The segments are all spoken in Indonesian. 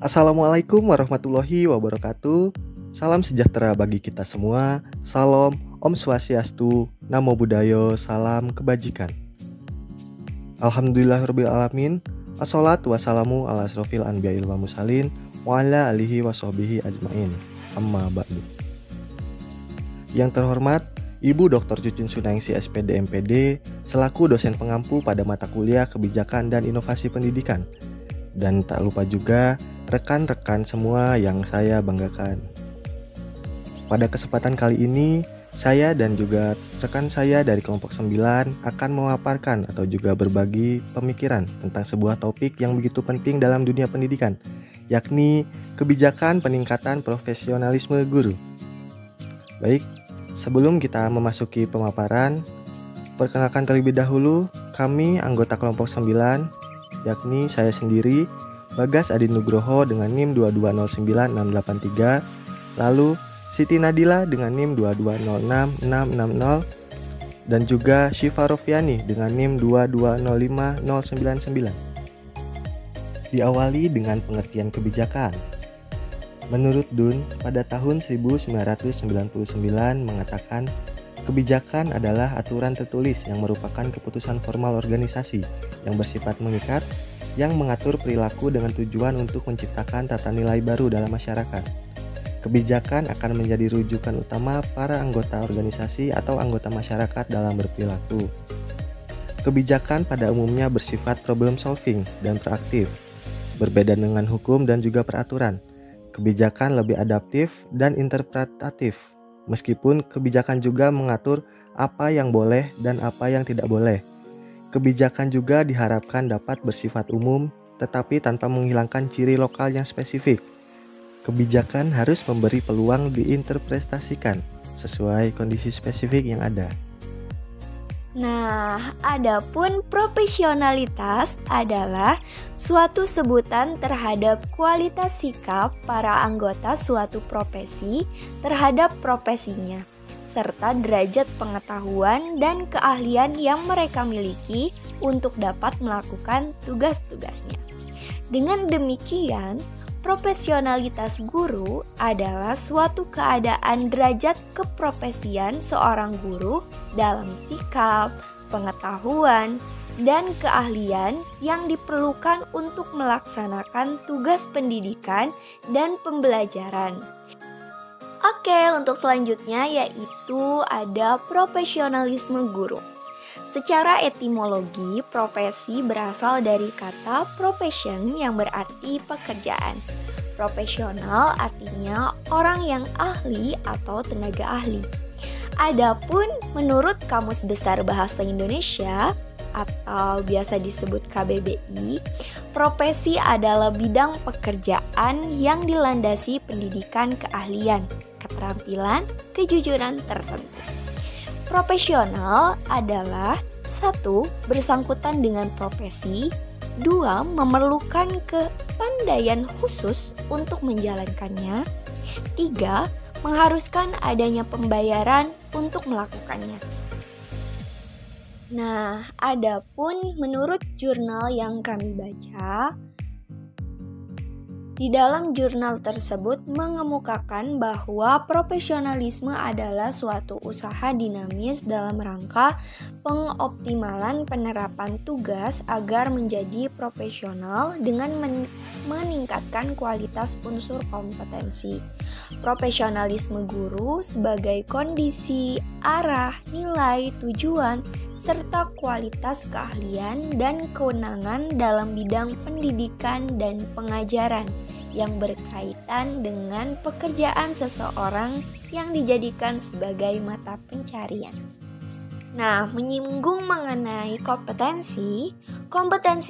Assalamualaikum warahmatullahi wabarakatuh. Salam sejahtera bagi kita semua. Salam, Om Swastiastu, Namo Buddhaya, salam kebajikan. Alhamdulillahirabbil alamin. Assalatu wassalamu ala asrofil anbiya'il wa mursalin wa ala alihi washabbihi ajmain. Amma ba'du. Yang terhormat Ibu Dr. Cucun Sunaingsi SPD MPD selaku dosen pengampu pada mata kuliah Kebijakan dan Inovasi Pendidikan. Dan tak lupa juga rekan-rekan semua yang saya banggakan. Pada kesempatan kali ini, saya dan juga rekan saya dari kelompok 9 akan memaparkan atau juga berbagi pemikiran tentang sebuah topik yang begitu penting dalam dunia pendidikan, yakni kebijakan peningkatan profesionalisme guru. Baik, sebelum kita memasuki pemaparan, perkenalkan terlebih dahulu kami anggota kelompok 9, yakni saya sendiri, Bagas Adi Nugroho dengan NIM 2209683, lalu Siti Nadila dengan NIM 2206660, dan juga Syifa Rofiani dengan NIM 2205099. Diawali dengan pengertian kebijakan. Menurut Dunn, pada tahun 1999 mengatakan, kebijakan adalah aturan tertulis yang merupakan keputusan formal organisasi yang bersifat mengikat, yang mengatur perilaku dengan tujuan untuk menciptakan tata nilai baru dalam masyarakat. Kebijakan akan menjadi rujukan utama para anggota organisasi atau anggota masyarakat dalam berperilaku. Kebijakan pada umumnya bersifat problem solving dan proaktif, berbeda dengan hukum dan juga peraturan. Kebijakan lebih adaptif dan interpretatif, meskipun kebijakan juga mengatur apa yang boleh dan apa yang tidak boleh. Kebijakan juga diharapkan dapat bersifat umum, tetapi tanpa menghilangkan ciri lokal yang spesifik. Kebijakan harus memberi peluang diinterpretasikan sesuai kondisi spesifik yang ada. Nah, adapun profesionalitas adalah suatu sebutan terhadap kualitas sikap para anggota suatu profesi terhadap profesinya, serta derajat pengetahuan dan keahlian yang mereka miliki untuk dapat melakukan tugas-tugasnya. Dengan demikian, profesionalitas guru adalah suatu keadaan derajat keprofesian seorang guru dalam sikap, pengetahuan, dan keahlian yang diperlukan untuk melaksanakan tugas pendidikan dan pembelajaran. Oke, untuk selanjutnya yaitu ada profesionalisme guru. Secara etimologi, profesi berasal dari kata profession yang berarti pekerjaan. Profesional artinya orang yang ahli atau tenaga ahli. Adapun menurut Kamus Besar Bahasa Indonesia atau biasa disebut KBBI, profesi adalah bidang pekerjaan yang dilandasi pendidikan keahlian, keterampilan, kejujuran tertentu. Profesional adalah 1. Bersangkutan dengan profesi, 2. Memerlukan kepandaian khusus untuk menjalankannya, 3. Mengharuskan adanya pembayaran untuk melakukannya. Nah, adapun menurut jurnal yang kami baca, di dalam jurnal tersebut mengemukakan bahwa profesionalisme adalah suatu usaha dinamis dalam rangka pengoptimalan penerapan tugas agar menjadi profesional dengan meningkatkan kualitas unsur kompetensi. Profesionalisme guru sebagai kondisi, arah, nilai, tujuan, serta kualitas keahlian dan kewenangan dalam bidang pendidikan dan pengajaran yang berkaitan dengan pekerjaan seseorang yang dijadikan sebagai mata pencarian. Nah, menyinggung mengenai kompetensi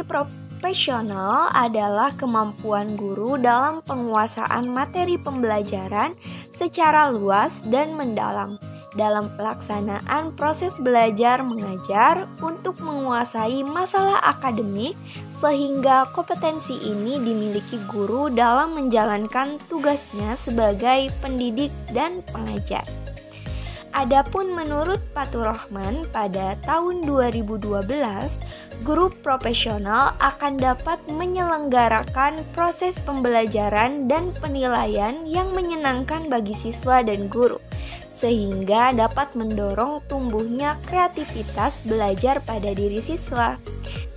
profesional adalah kemampuan guru dalam penguasaan materi pembelajaran secara luas dan mendalam dalam pelaksanaan proses belajar mengajar untuk menguasai masalah akademik, sehingga kompetensi ini dimiliki guru dalam menjalankan tugasnya sebagai pendidik dan pengajar. Adapun menurut Fathurrahman, pada tahun 2012, guru profesional akan dapat menyelenggarakan proses pembelajaran dan penilaian yang menyenangkan bagi siswa dan guru, sehingga dapat mendorong tumbuhnya kreativitas belajar pada diri siswa.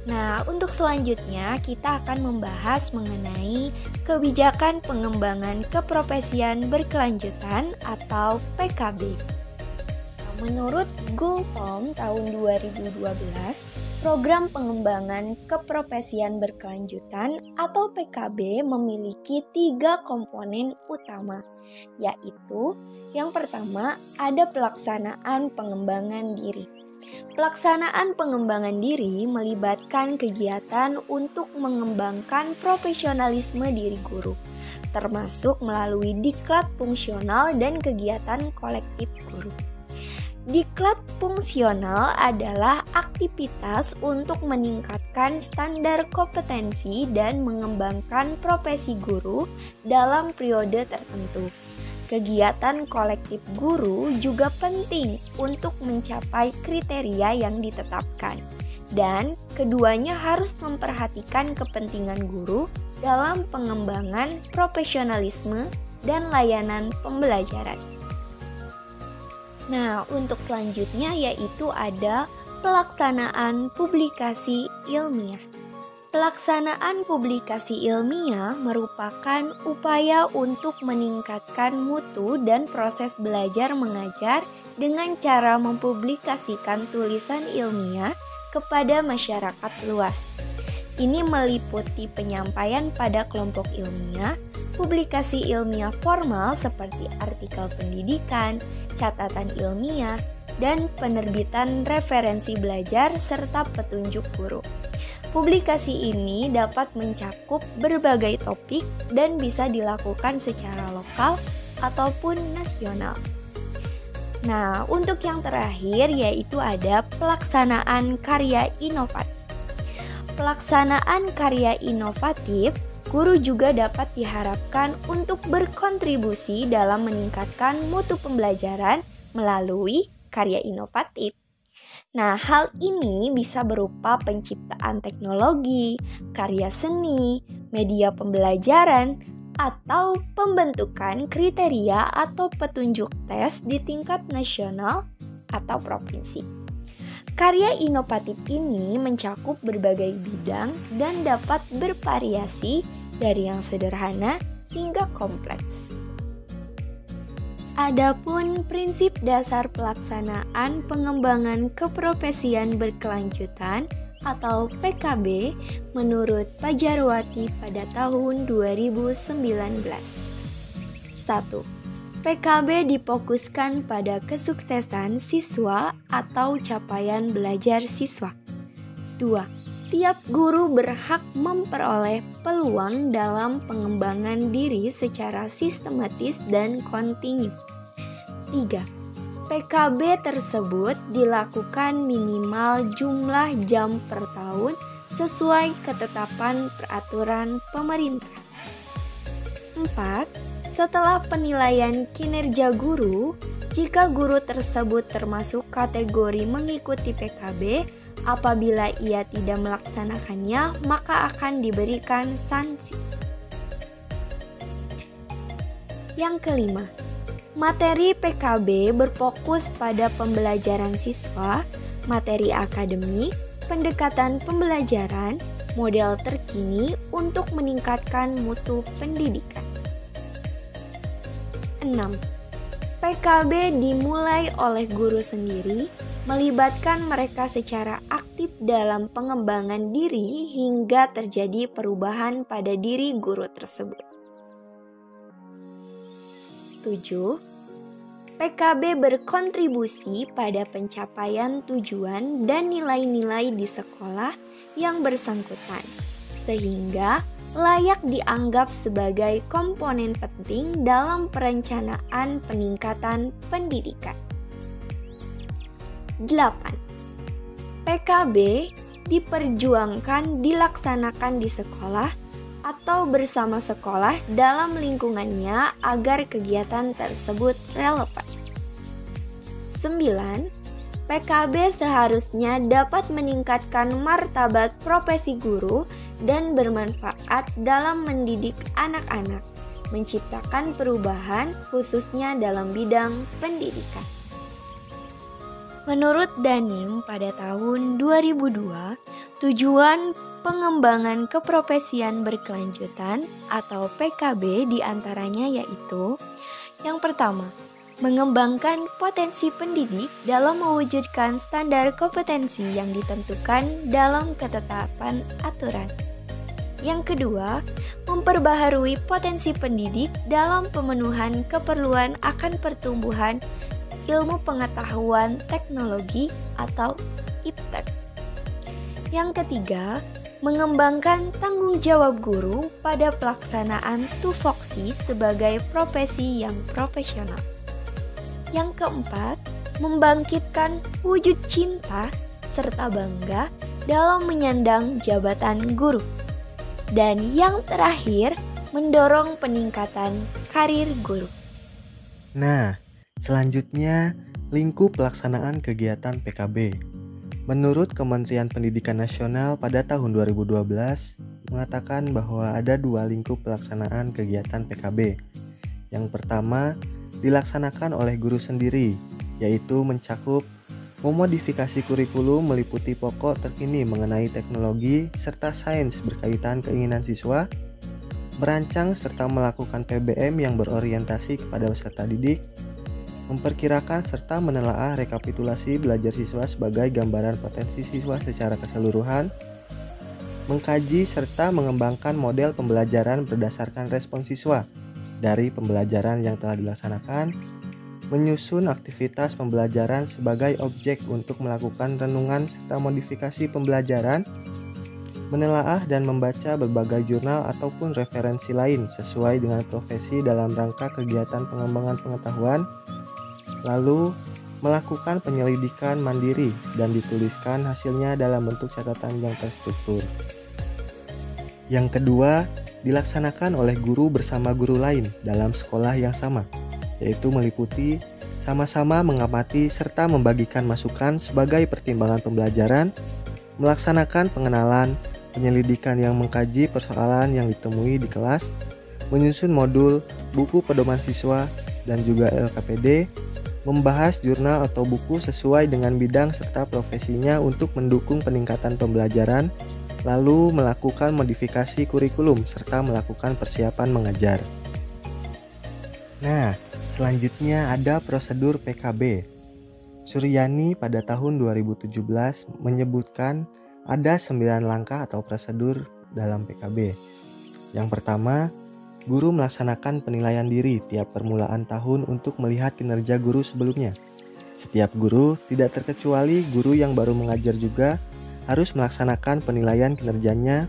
Nah, untuk selanjutnya kita akan membahas mengenai kebijakan pengembangan keprofesian berkelanjutan atau PKB. Menurut Gultom tahun 2012, program pengembangan keprofesian berkelanjutan atau PKB memiliki 3 komponen utama, yaitu yang pertama ada pelaksanaan pengembangan diri. Pelaksanaan pengembangan diri melibatkan kegiatan untuk mengembangkan profesionalisme diri guru, termasuk melalui diklat fungsional dan kegiatan kolektif guru. Diklat fungsional adalah aktivitas untuk meningkatkan standar kompetensi dan mengembangkan profesi guru dalam periode tertentu. Kegiatan kolektif guru juga penting untuk mencapai kriteria yang ditetapkan, dan keduanya harus memperhatikan kepentingan guru dalam pengembangan profesionalisme dan layanan pembelajaran. Nah, untuk selanjutnya yaitu ada pelaksanaan publikasi ilmiah. Pelaksanaan publikasi ilmiah merupakan upaya untuk meningkatkan mutu dan proses belajar mengajar dengan cara mempublikasikan tulisan ilmiah kepada masyarakat luas. Ini meliputi penyampaian pada kelompok ilmiah, publikasi ilmiah formal seperti artikel pendidikan, catatan ilmiah, dan penerbitan referensi belajar serta petunjuk guru. Publikasi ini dapat mencakup berbagai topik dan bisa dilakukan secara lokal ataupun nasional. Nah, untuk yang terakhir yaitu ada pelaksanaan karya inovatif. Pelaksanaan karya inovatif, guru juga dapat diharapkan untuk berkontribusi dalam meningkatkan mutu pembelajaran melalui karya inovatif. Nah, hal ini bisa berupa penciptaan teknologi, karya seni, media pembelajaran, atau pembentukan kriteria atau petunjuk tes di tingkat nasional atau provinsi. Karya inovatif ini mencakup berbagai bidang dan dapat bervariasi dari yang sederhana hingga kompleks. Adapun prinsip dasar pelaksanaan pengembangan keprofesian berkelanjutan atau PKB menurut Pajarwati pada tahun 2019. 1. PKB difokuskan pada kesuksesan siswa atau capaian belajar siswa. 2. Tiap guru berhak memperoleh peluang dalam pengembangan diri secara sistematis dan kontinu. 3. PKB tersebut dilakukan minimal jumlah jam per tahun sesuai ketetapan peraturan pemerintah. 4. Setelah penilaian kinerja guru, jika guru tersebut termasuk kategori mengikuti PKB, apabila ia tidak melaksanakannya, maka akan diberikan sanksi. Yang kelima, materi PKB berfokus pada pembelajaran siswa, materi akademik, pendekatan pembelajaran, model terkini untuk meningkatkan mutu pendidikan. 6. PKB dimulai oleh guru sendiri, melibatkan mereka secara aktif dalam pengembangan diri hingga terjadi perubahan pada diri guru tersebut. 7. PKB berkontribusi pada pencapaian tujuan dan nilai-nilai di sekolah yang bersangkutan, sehingga layak dianggap sebagai komponen penting dalam perencanaan peningkatan pendidikan. 8. PKB diperjuangkan dilaksanakan di sekolah atau bersama sekolah dalam lingkungannya agar kegiatan tersebut relevan. 9. PKB seharusnya dapat meningkatkan martabat profesi guru dan bermanfaat dalam mendidik anak-anak, menciptakan perubahan khususnya dalam bidang pendidikan. Menurut Danim pada tahun 2002, tujuan pengembangan keprofesian berkelanjutan atau PKB diantaranya yaitu yang pertama, mengembangkan potensi pendidik dalam mewujudkan standar kompetensi yang ditentukan dalam ketetapan aturan. Yang kedua, memperbaharui potensi pendidik dalam pemenuhan keperluan akan pertumbuhan ilmu pengetahuan teknologi atau IPTEK. Yang ketiga, mengembangkan tanggung jawab guru pada pelaksanaan tupoksi sebagai profesi yang profesional. Yang keempat, membangkitkan wujud cinta serta bangga dalam menyandang jabatan guru. Dan yang terakhir, mendorong peningkatan karir guru. Nah, selanjutnya lingkup pelaksanaan kegiatan PKB. Menurut Kementerian Pendidikan Nasional pada tahun 2012 mengatakan bahwa ada 2 lingkup pelaksanaan kegiatan PKB. Yang pertama, dilaksanakan oleh guru sendiri, yaitu mencakup memodifikasi kurikulum meliputi pokok terkini mengenai teknologi serta sains berkaitan keinginan siswa, merancang serta melakukan PBM yang berorientasi kepada peserta didik, memperkirakan serta menelaah rekapitulasi belajar siswa sebagai gambaran potensi siswa secara keseluruhan, mengkaji serta mengembangkan model pembelajaran berdasarkan respon siswa dari pembelajaran yang telah dilaksanakan, menyusun aktivitas pembelajaran sebagai objek untuk melakukan renungan serta modifikasi pembelajaran, menelaah dan membaca berbagai jurnal ataupun referensi lain sesuai dengan profesi dalam rangka kegiatan pengembangan pengetahuan, lalu melakukan penyelidikan mandiri dan dituliskan hasilnya dalam bentuk catatan yang terstruktur. Yang kedua, dilaksanakan oleh guru bersama guru lain dalam sekolah yang sama, yaitu meliputi sama-sama mengamati serta membagikan masukan sebagai pertimbangan pembelajaran, melaksanakan pengenalan, penyelidikan yang mengkaji persoalan yang ditemui di kelas, menyusun modul, buku pedoman siswa, dan juga LKPD, membahas jurnal atau buku sesuai dengan bidang serta profesinya untuk mendukung peningkatan pembelajaran, lalu melakukan modifikasi kurikulum serta melakukan persiapan mengajar. Nah, selanjutnya ada prosedur PKB. Suryani pada tahun 2017 menyebutkan ada 9 langkah atau prosedur dalam PKB. Yang pertama, guru melaksanakan penilaian diri tiap permulaan tahun untuk melihat kinerja guru sebelumnya. Setiap guru, tidak terkecuali guru yang baru mengajar juga, harus melaksanakan penilaian kinerjanya.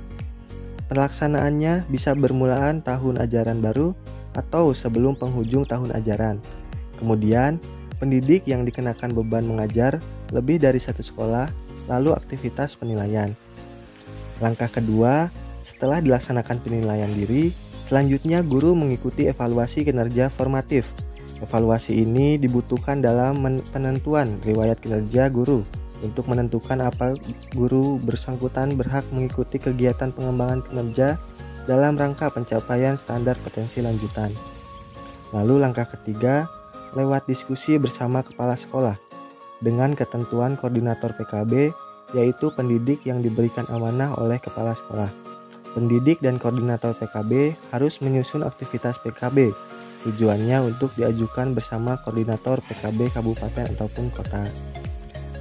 Pelaksanaannya bisa bermulaan tahun ajaran baru atau sebelum penghujung tahun ajaran. Kemudian, pendidik yang dikenakan beban mengajar lebih dari satu sekolah, lalu aktivitas penilaian. Langkah kedua, setelah dilaksanakan penilaian diri, selanjutnya guru mengikuti evaluasi kinerja formatif. Evaluasi ini dibutuhkan dalam penentuan riwayat kinerja guru untuk menentukan apa guru bersangkutan berhak mengikuti kegiatan pengembangan kinerja dalam rangka pencapaian standar potensi lanjutan. Lalu langkah ketiga, lewat diskusi bersama kepala sekolah dengan ketentuan koordinator PKB, yaitu pendidik yang diberikan amanah oleh kepala sekolah. Pendidik dan koordinator PKB harus menyusun aktivitas PKB. Tujuannya untuk diajukan bersama koordinator PKB kabupaten ataupun kota.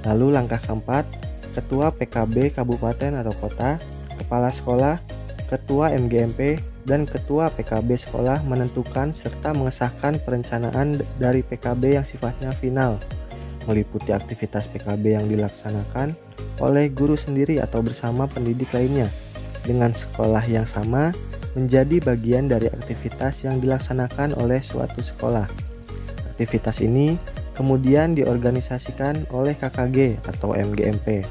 Lalu langkah keempat, ketua PKB kabupaten atau kota, kepala sekolah, ketua MGMP, dan ketua PKB sekolah menentukan serta mengesahkan perencanaan dari PKB yang sifatnya final, meliputi aktivitas PKB yang dilaksanakan oleh guru sendiri atau bersama pendidik lainnya dengan sekolah yang sama menjadi bagian dari aktivitas yang dilaksanakan oleh suatu sekolah. Aktivitas ini kemudian diorganisasikan oleh KKG atau MGMP.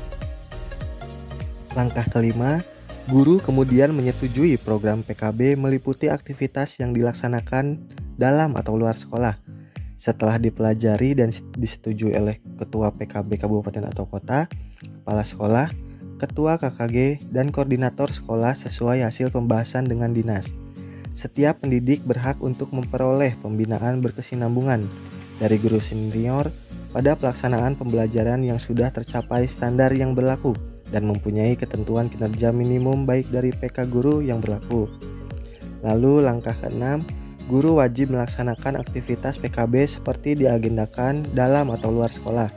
Langkah kelima, guru kemudian menyetujui program PKB meliputi aktivitas yang dilaksanakan dalam atau luar sekolah. Setelah dipelajari dan disetujui oleh Ketua PKB Kabupaten atau Kota, Kepala Sekolah, Ketua KKG, dan Koordinator Sekolah sesuai hasil pembahasan dengan dinas. Setiap pendidik berhak untuk memperoleh pembinaan berkesinambungan dari guru senior pada pelaksanaan pembelajaran yang sudah tercapai standar yang berlaku dan mempunyai ketentuan kinerja minimum baik dari PK guru yang berlaku. Lalu langkah ke-6, guru wajib melaksanakan aktivitas PKB seperti diagendakan dalam atau luar sekolah.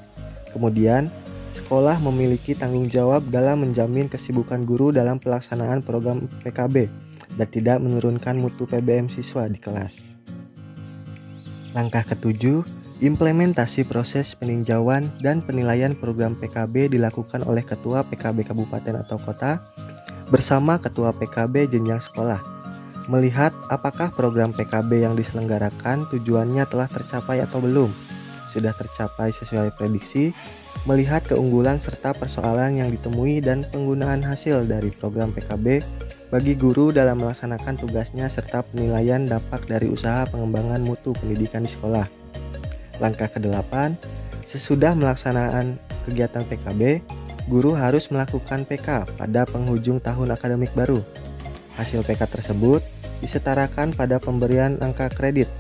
Kemudian, sekolah memiliki tanggung jawab dalam menjamin kesibukan guru dalam pelaksanaan program PKB dan tidak menurunkan mutu PBM siswa di kelas. Langkah ke-7, implementasi proses peninjauan dan penilaian program PKB dilakukan oleh Ketua PKB Kabupaten atau Kota bersama Ketua PKB jenjang sekolah. Melihat apakah program PKB yang diselenggarakan tujuannya telah tercapai atau belum, sudah tercapai sesuai prediksi, melihat keunggulan serta persoalan yang ditemui dan penggunaan hasil dari program PKB bagi guru dalam melaksanakan tugasnya serta penilaian dampak dari usaha pengembangan mutu pendidikan di sekolah. Langkah ke-8, sesudah melaksanakan kegiatan PKB, guru harus melakukan PK pada penghujung tahun akademik baru. Hasil PK tersebut disetarakan pada pemberian angka kredit.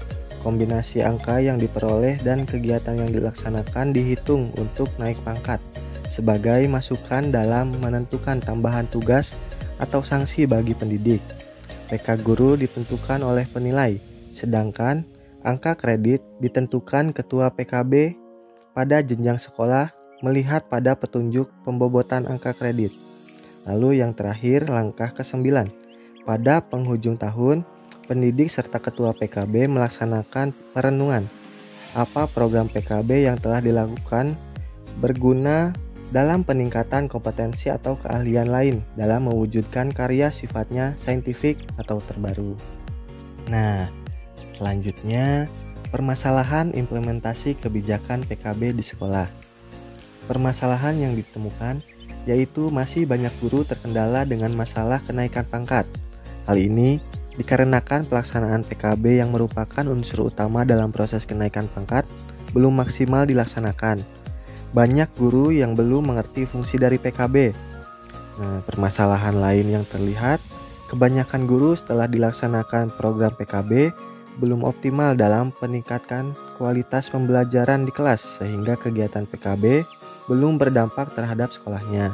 Kombinasi angka yang diperoleh dan kegiatan yang dilaksanakan dihitung untuk naik pangkat sebagai masukan dalam menentukan tambahan tugas atau sanksi bagi pendidik. PK guru ditentukan oleh penilai, sedangkan angka kredit ditentukan Ketua PKB pada jenjang sekolah melihat pada petunjuk pembobotan angka kredit. Lalu yang terakhir, langkah ke-9. Pada penghujung tahun, pendidik serta Ketua PKB melaksanakan perenungan apa program PKB yang telah dilakukan berguna dalam peningkatan kompetensi atau keahlian lain dalam mewujudkan karya sifatnya saintifik atau terbaru. Nah, selanjutnya permasalahan implementasi kebijakan PKB di sekolah. Permasalahan yang ditemukan yaitu masih banyak guru terkendala dengan masalah kenaikan pangkat. Hal ini dikarenakan pelaksanaan PKB yang merupakan unsur utama dalam proses kenaikan pangkat belum maksimal dilaksanakan. Banyak guru yang belum mengerti fungsi dari PKB. Permasalahan lain yang terlihat, kebanyakan guru setelah dilaksanakan program PKB belum optimal dalam meningkatkan kualitas pembelajaran di kelas sehingga kegiatan PKB belum berdampak terhadap sekolahnya.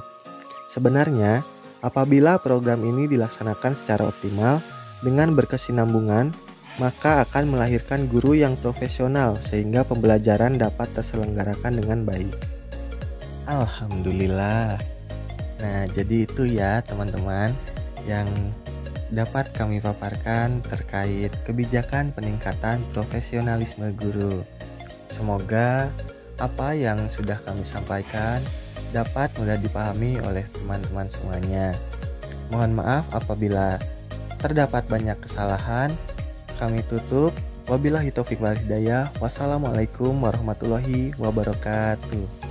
Sebenarnya, apabila program ini dilaksanakan secara optimal dengan berkesinambungan, maka akan melahirkan guru yang profesional sehingga pembelajaran dapat terselenggarakan dengan baik. Alhamdulillah. Nah, jadi itu ya teman-teman yang dapat kami paparkan terkait kebijakan peningkatan profesionalisme guru. Semoga apa yang sudah kami sampaikan dapat mudah dipahami oleh teman-teman semuanya. Mohon maaf apabila terdapat banyak kesalahan. Kami tutup. Wabillahi taufik wal hidayah. Wassalamualaikum warahmatullahi wabarakatuh.